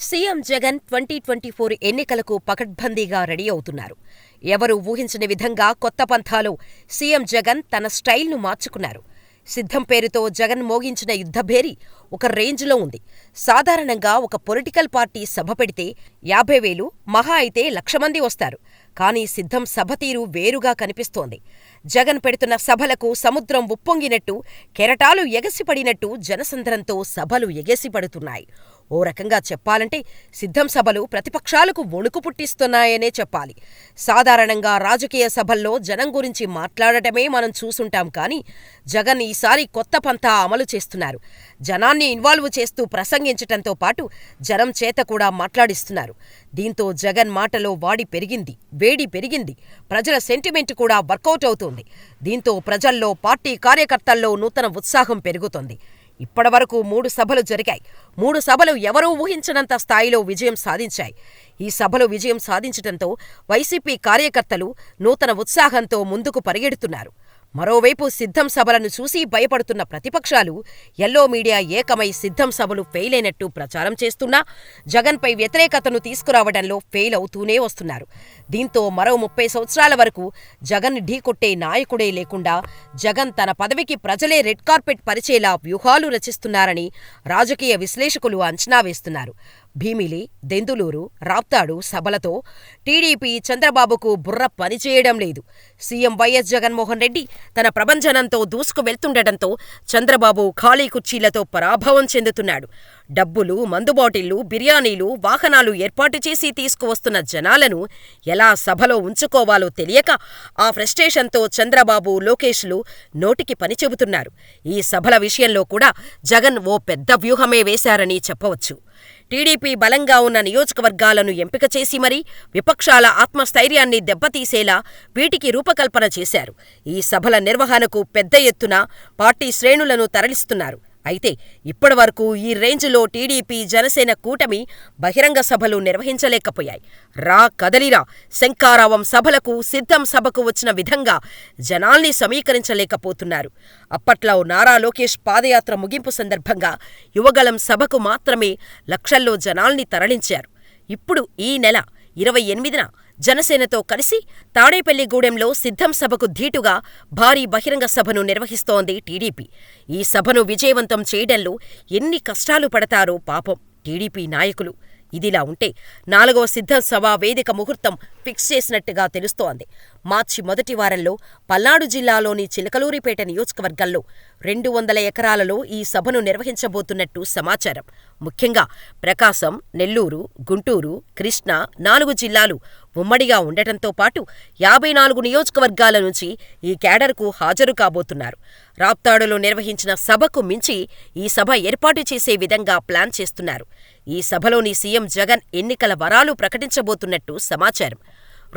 CM Jagan 2024 ఎన్నికలకు పకడ్బందీగా ready అవుతున్నారు. ఎవరూ ఊహించని విధంగా కొత్త పంథాలో సీఎం జగన్ తన స్టైల్ను మార్చుకున్నారు. సిద్ధం పేరుతో జగన్ మోగించిన యుద్ధభేరి ఒక రేంజ్లో ఉంది. సాధారణంగా ఒక పొలిటికల్ పార్టీ సభ పెడితే 50,000 మహా అయితే 1,00,000 మంది వస్తారు. కానీ సిద్ధం సభ తీరు వేరుగా కనిపిస్తోంది. జగన్ పెడుతున్న సభలకు సముద్రం ఉప్పొంగినట్టు, కెరటాలు ఎగసిపడినట్టు జనసంద్రంతో సభలు ఎగసిపడుతున్నాయి. ఓ రకంగా చెప్పాలంటే సిద్ధం సభలు ప్రతిపక్షాలకు వణుకు పుట్టిస్తున్నాయనే చెప్పాలి. సాధారణంగా రాజకీయ సభల్లో జనం గురించి మాట్లాడటమే మనం చూసుంటాం. కానీ జగన్ ఈసారి కొత్త పంథా అమలు చేస్తున్నారు. జనాన్ని ఇన్వాల్వ్ చేస్తూ ప్రసంగించటంతో పాటు జనం చేత కూడా మాట్లాడిస్తున్నారు. దీంతో జగన్ మాటలో వేడి పెరిగింది. ప్రజల సెంటిమెంట్ కూడా వర్కౌట్ అవుతోంది. దీంతో ప్రజల్లో, పార్టీ కార్యకర్తల్లో నూతన ఉత్సాహం పెరుగుతోంది. ఇప్పటివరకు 3 సభలు జరిగాయి. 3 సభలు ఎవరూ ఊహించనంత స్థాయిలో విజయం సాధించాయి. ఈ సభలు విజయం సాధించటంతో వైసీపీ కార్యకర్తలు నూతన ఉత్సాహంతో ముందుకు పరిగెడుతున్నారు. మరోవైపు సిద్ధం సభలను చూసి భయపడుతున్న ప్రతిపక్షాలు, ఎల్లో మీడియా ఏకమై సిద్ధం సభలు ఫెయిల్ అయినట్టు ప్రచారం చేస్తున్నా జగన్పై వ్యతిరేకతను తీసుకురావడంలో ఫెయిల్ అవుతూనే వస్తున్నారు. దీంతో మరో 30 సంవత్సరాల వరకు జగన్ ఢీకొట్టే నాయకుడే లేకుండా జగన్ తన పదవికి ప్రజలే రెడ్ కార్పెట్ పరిచేలా వ్యూహాలు రచిస్తున్నారని రాజకీయ విశ్లేషకులు అంచనా వేస్తున్నారు. భీమిలి, దెందులూరు, రాప్తాడు సభలతో టీడీపీ, చంద్రబాబుకు బుర్ర పనిచేయడం లేదు. సీఎం వైఎస్ జగన్మోహన్ రెడ్డి తన ప్రభంజనంతో దూసుకు వెళ్తుండటంతో చంద్రబాబు ఖాళీ కుర్చీలతో పరాభవం చెందుతున్నాడు. డబ్బులు, మందుబాటిళ్లు, బిర్యానీలు, వాహనాలు ఏర్పాటు చేసి తీసుకువస్తున్న జనాలను ఎలా సభలో ఉంచుకోవాలో తెలియక ఆ ఫ్రస్ట్రేషన్తో చంద్రబాబు, లోకేష్లు నోటికి పని చెబుతున్నారు. ఈ సభల విషయంలో కూడా జగన్ ఓ పెద్ద వ్యూహమే వేశారని చెప్పవచ్చు. టీడీపీ బలంగా ఉన్న నియోజకవర్గాలను ఎంపిక చేసి మరీ విపక్షాల ఆత్మస్థైర్యాన్ని దెబ్బతీసేలా వీటికి రూపకల్పన చేశారు. ఈ సభల నిర్వహణకు పెద్ద ఎత్తున పార్టీ శ్రేణులను తరలిస్తున్నారు. అయితే ఇప్పటివరకు ఈ రేంజ్లో టీడీపీ, జనసేన కూటమి బహిరంగ సభలు నిర్వహించలేకపోయాయి. రా కదలిరా శంఖారావం సభలకు, సిద్ధం సభకు వచ్చిన విధంగా జనాల్ని సమీకరించలేకపోతున్నారు. అప్పట్లో నారా లోకేష్ పాదయాత్ర ముగింపు సందర్భంగా యువగళం సభకు మాత్రమే లక్షల్లో జనాల్ని తరలించారు. ఇప్పుడు ఈ నెల 28న జనసేనతో కలిసి తాడేపల్లిగూడెంలో సిద్ధం సభకు ధీటుగా భారీ బహిరంగ సభను నిర్వహిస్తోంది టీడీపీ. ఈ సభను విజయవంతం చేయడంలో ఎన్ని కష్టాలు పడతారో పాపం టీడీపీ నాయకులు. ఇదిలా ఉంటే 4వ సిద్ధం సభ వేదిక ముహూర్తం ఫిక్స్ చేసినట్టుగా తెలుస్తోంది. మార్చి మొదటి వారంలో పల్నాడు జిల్లాలోని చిలకలూరిపేట నియోజకవర్గంలో 200 ఎకరాలలో ఈ సభను నిర్వహించబోతున్నట్టు సమాచారం. ముఖ్యంగా ప్రకాశం, నెల్లూరు, గుంటూరు, కృష్ణా 4 జిల్లాలు ఉమ్మడిగా ఉండటంతో పాటు 54 నియోజకవర్గాల నుంచి ఈ కేడర్కు హాజరు కాబోతున్నారు. రాప్తాడులో నిర్వహించిన సభకు మించి ఈ సభ ఏర్పాటు చేసే విధంగా ప్లాన్ చేస్తున్నారు. ఈ సభలోని సీఎం జగన్ ఎన్నికల వరాలు ప్రకటించబోతున్నట్టు సమాచారం.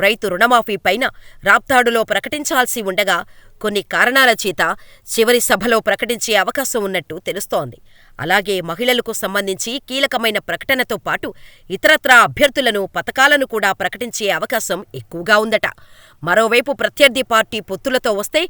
రైతు రుణమాఫీ పైన రాప్తాడులో ప్రకటించాల్సి ఉండగా కొన్ని కారణాల చేత చివరి సభలో ప్రకటించే అవకాశం ఉన్నట్టు తెలుస్తోంది. అలాగే మహిళలకు సంబంధించి కీలకమైన ప్రకటనతో పాటు ఇతరత్రా అభ్యర్థులను, పథకాలను కూడా ప్రకటించే అవకాశం ఎక్కువగా ఉందట. మరోవైపు ప్రత్యర్థి పార్టీ పొత్తులతో వస్తే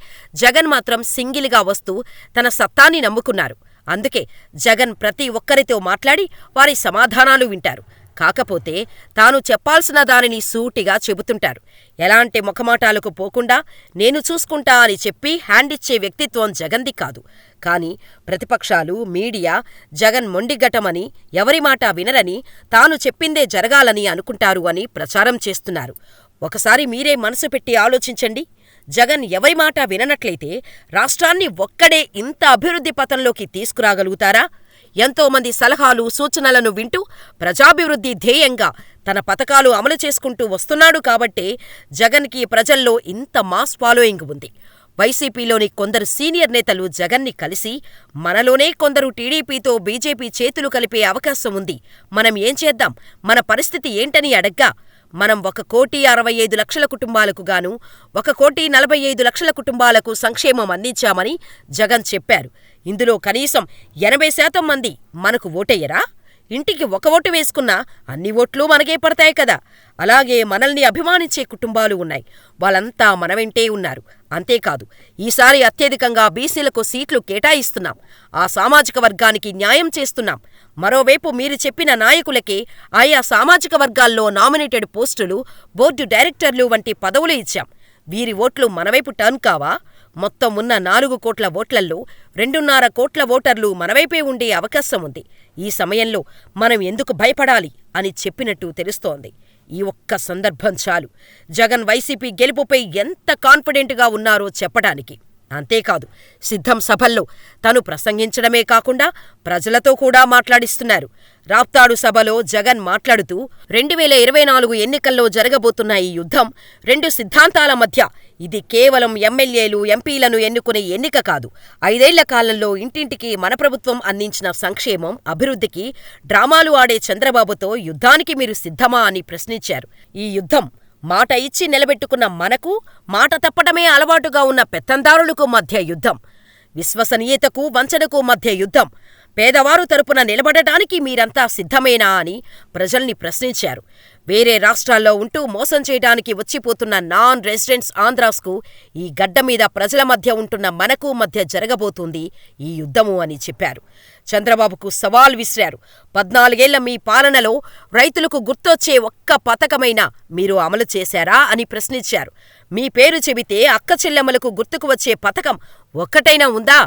జగన్ మాత్రం సింగిల్గా వస్తూ తన సత్తాని నమ్ముకున్నారు. అందుకే జగన్ ప్రతి ఒక్కరితో మాట్లాడి వారి సమాధానాలు వింటారు. కాకపోతే తాను చెప్పాల్సిన దానిని సూటిగా చెబుతుంటారు. ఎలాంటి మొఖమాటాలకు పోకుండా నేను చూసుకుంటా అని చెప్పి హ్యాండిచ్చే వ్యక్తిత్వం జగన్ది కాదు. కానీ ప్రతిపక్షాలు, మీడియా జగన్ మొండిఘటమని, ఎవరి మాట వినరని, తాను చెప్పిందే జరగాలని అనుకుంటారు అని ప్రచారం చేస్తున్నారు. ఒకసారి మీరే మనసు పెట్టి ఆలోచించండి. జగన్ ఎవరి మాట విననట్లయితే రాష్ట్రాన్ని ఒక్కడే ఇంత అభివృద్ధి పథంలోకి తీసుకురాగలుగుతారా? ఎంతోమంది సలహాలు, సూచనలను వింటూ ప్రజాభివృద్ధి ధ్యేయంగా తన పథకాలు అమలు చేసుకుంటూ వస్తున్నాడు కాబట్టే జగన్కి ప్రజల్లో ఇంత మాస్ ఫాలోయింగ్ ఉంది. వైసీపీలోని కొందరు సీనియర్ నేతలు జగన్ని కలిసి మనలోనే కొందరు టీడీపీతో బీజేపీ చేతులు కలిపే అవకాశం ఉంది, మనం ఏం చేద్దాం, మన పరిస్థితి ఏంటని అడగ్గా మనం 1,65,00,000 కుటుంబాలకు గాను 1,45,00,000 కుటుంబాలకు సంక్షేమం అందించామని జగన్ చెప్పారు. ఇందులో కనీసం 80% మంది మనకు ఓటెయ్యరా? ఇంటికి ఒక ఓటు వేసుకున్నా అన్ని ఓట్లు మనకే పడతాయి కదా. అలాగే మనల్ని అభిమానించే కుటుంబాలు ఉన్నాయి. వాళ్ళంతా మన వెంటే ఉన్నారు. అంతేకాదు, ఈసారి అత్యధికంగా బీసీలకు సీట్లు కేటాయిస్తున్నాం. ఆ సామాజిక వర్గానికి న్యాయం చేస్తున్నాం. మరోవైపు మీరు చెప్పిన నాయకులకే ఆయా సామాజిక వర్గాల్లో నామినేటెడ్ పోస్టులు, బోర్డు డైరెక్టర్లు వంటి పదవులు ఇచ్చాం. వీరి ఓట్లు మనవైపు టర్న్ కావా? మొత్తం ఉన్న 4 కోట్ల ఓట్లల్లో 2.5 కోట్ల ఓటర్లు మనవైపే ఉండే అవకాశం ఉంది. ఈ సమయంలో మనం ఎందుకు భయపడాలి అని చెప్పినట్టు తెలుస్తోంది. ఈ ఒక్క సందర్భం చాలు జగన్ వైసీపీ గెలుపుపై ఎంత కాన్ఫిడెంట్గా ఉన్నారో చెప్పడానికి. అంతేకాదు, సిద్ధం సభల్లో తను ప్రసంగించడమే కాకుండా ప్రజలతో కూడా మాట్లాడిస్తున్నారు. రాప్తాడు సభలో జగన్ మాట్లాడుతూ 2024 ఎన్నికల్లో జరగబోతున్న ఈ యుద్ధం 2 సిద్ధాంతాల మధ్య. ఇది కేవలం ఎమ్మెల్యేలు, ఎంపీలను ఎన్నుకునే ఎన్నిక కాదు. 5 ఏళ్ల కాలంలో ఇంటింటికి మన ప్రభుత్వం అందించిన సంక్షేమం, అభివృద్ధికి డ్రామాలు ఆడే చంద్రబాబుతో యుద్ధానికి మీరు సిద్ధమా అని ప్రశ్నించారు. ఈ యుద్ధం మాట ఇచ్చి నిలబెట్టుకున్న మనకు, మాట తప్పటమే అలవాటుగా ఉన్న పెత్తందారులకు మధ్య యుద్ధం. విశ్వసనీయతకు, వంచనకు మధ్య యుద్ధం. పేదవారు తరపున నిలబడటానికి మీరంతా సిద్ధమేనా అని ప్రజల్ని ప్రశ్నించారు. వేరే రాష్ట్రాల్లో ఉంటూ మోసం చేయడానికి వచ్చిపోతున్న నాన్ రెసిడెంట్స్ ఆంధ్రాస్కు, ఈ గడ్డమీద ప్రజల మధ్య ఉంటున్న మనకు మధ్య జరగబోతుంది ఈ యుద్ధము అని చెప్పారు. చంద్రబాబుకు సవాల్ విసిరారు. 14 ఏళ్ల మీ పాలనలో రైతులకు గుర్తొచ్చే ఒక్క పథకమైనా మీరు అమలు చేశారా అని ప్రశ్నించారు. మీ పేరు చెబితే అక్క చెల్లెమ్మలకు గుర్తుకు వచ్చే పథకం ఒక్కటైనా ఉందా?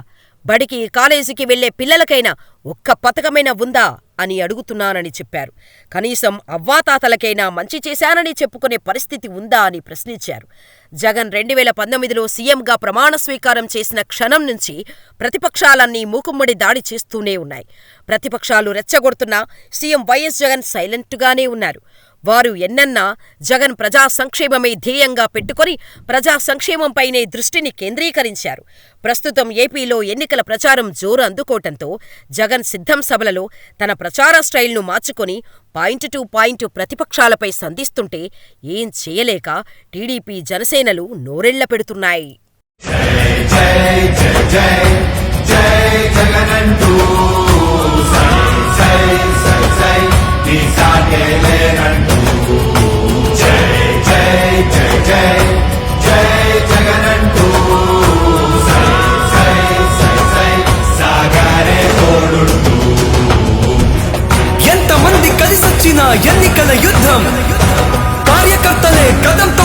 బడికి, కాలేజీకి వెళ్లే పిల్లలకైనా ఒక్క పథకమైనా ఉందా అని అడుగుతున్నానని చెప్పారు. కనీసం అవ్వాతాతలకైనా మంచి చేశానని చెప్పుకునే పరిస్థితి ఉందా అని ప్రశ్నించారు. జగన్ 2019లో సీఎంగా ప్రమాణ స్వీకారం చేసిన క్షణం నుంచి ప్రతిపక్షాలన్నీ మూకుమ్మడి దాడి చేస్తూనే ఉన్నాయి. ప్రతిపక్షాలు రెచ్చగొడుతున్నా సీఎం వైఎస్ జగన్ సైలెంట్గానే ఉన్నారు. వారు ఎన్నన్నా జగన్ ప్రజా సంక్షేమమే ధ్యేయంగా పెట్టుకొని ప్రజా సంక్షేమంపైనే దృష్టిని కేంద్రీకరించారు. ప్రస్తుతం ఏపీలో ఎన్నికల ప్రచారం జోరు అందుకోవటంతో జగన్ సిద్ధం సభలలో తన ప్రచార స్టైల్ను మార్చుకొని పాయింట్ టు పాయింట్ ప్రతిపక్షాలపై సంధిస్తుంటే ఏం చేయలేక టీడీపీ, జనసేనలు నోరెళ్ల పెడుతున్నాయి. ఎంతమంది కలిసొచ్చిన ఎన్నికల యుద్ధం, కార్యకర్తలే కదంతో